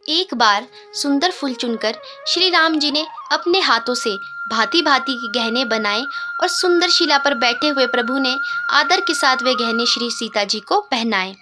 एक बार सुंदर फूल चुनकर श्री राम जी ने अपने हाथों से भांति भांति के गहने बनाए और सुंदर शिला पर बैठे हुए प्रभु ने आदर के साथ वे गहने श्री सीता जी को पहनाए।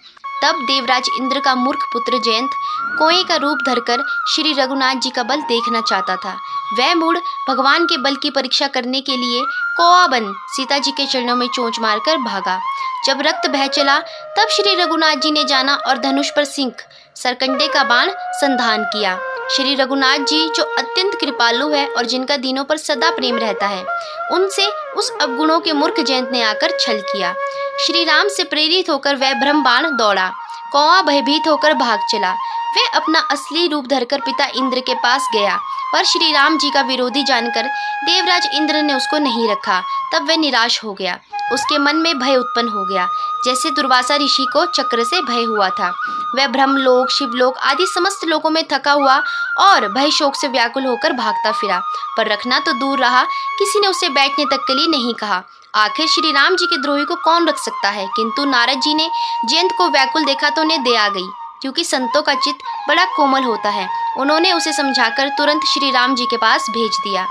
तब देवराज इंद्र का मूर्ख पुत्र जयंत कोए का रूप धरकर श्री रघुनाथ जी का बल देखना चाहता था। वह मूढ़ भगवान के बल की परीक्षा करने के लिए कौआ बन सीता जी के चरणों में चोंच मारकर भागा। जब रक्त बह चला तब श्री रघुनाथ जी ने जाना और धनुष पर सिंह सरकंडे का बाण संधान किया। श्री रघुनाथ जी जो अत्यंत कृपालु है और जिनका दीनों पर सदा प्रेम रहता है, उनसे उस अवगुणों के मूर्ख जयंत ने आकर छल किया। श्री राम से प्रेरित होकर वह ब्रह्म बाण दौड़ा। कौआ भयभीत होकर भाग चला। वह अपना असली रूप धरकर पिता इंद्र के पास गया, पर श्री राम जी का विरोधी जानकर देवराज इंद्र ने उसको नहीं रखा। तब वह निराश हो गया। उसके मन में भय उत्पन्न हो गया, जैसे दुर्वासा ऋषि को चक्र से भय हुआ था। वह ब्रह्मलोक, शिवलोक आदि समस्त लोकों में थका हुआ और भय शोक से व्याकुल होकर भागता फिरा, पर रखना तो दूर रहा, किसी ने उसे बैठने तक के लिए नहीं कहा। आखिर श्री राम जी के द्रोही को कौन रख सकता है। किंतु नारद जी ने जयंत को व्याकुल देखा तो उन्हें दया आ गई, क्योंकि संतों का चित्त बड़ा कोमल होता है। उन्होंने उसे समझाकर तुरंत श्री राम जी के पास भेज दिया।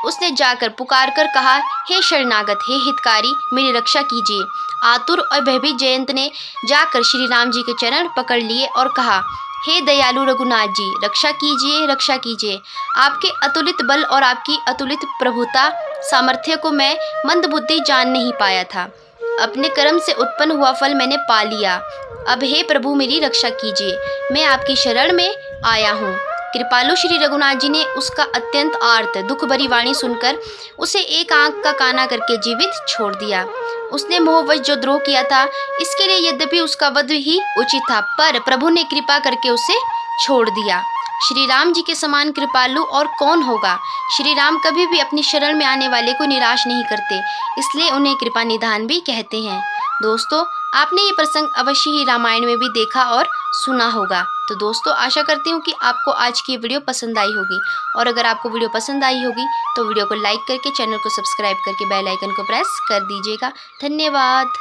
उसने जाकर पुकार कर कहा, हे शरणागत, हे हितकारी, मेरी रक्षा कीजिए। आतुर और भयभीत जयंत ने जाकर श्री राम जी के चरण पकड़ लिए और कहा, हे दयालु रघुनाथ जी, रक्षा कीजिए, रक्षा कीजिए। आपके अतुलित बल और आपकी अतुलित प्रभुता सामर्थ्य को मैं मंदबुद्धि जान नहीं पाया था। अपने कर्म से उत्पन्न हुआ फल मैंने पा लिया। अब हे प्रभु, मेरी रक्षा कीजिए, मैं आपकी शरण में आया हूँ। कृपालु श्री रघुनाथ जी ने उसका अत्यंत आर्त दुख भरी वाणी सुनकर उसे एक आंख का काना करके जीवित छोड़ दिया। उसने मोहवश जो द्रोह किया था, इसके लिए यद्यपि उसका वध ही उचित था, पर प्रभु ने कृपा करके उसे छोड़ दिया। श्री राम जी के समान कृपालु और कौन होगा। श्री राम कभी भी अपनी शरण में आने वाले को निराश नहीं करते, इसलिए उन्हें कृपा निधान भी कहते हैं। दोस्तों, आपने ये प्रसंग अवश्य ही रामायण में भी देखा और सुना होगा। तो दोस्तों, आशा करती हूँ कि आपको आज की वीडियो पसंद आई होगी, और अगर आपको वीडियो पसंद आई होगी तो वीडियो को लाइक करके चैनल को सब्सक्राइब करके बेल आइकन को प्रेस कर दीजिएगा। धन्यवाद।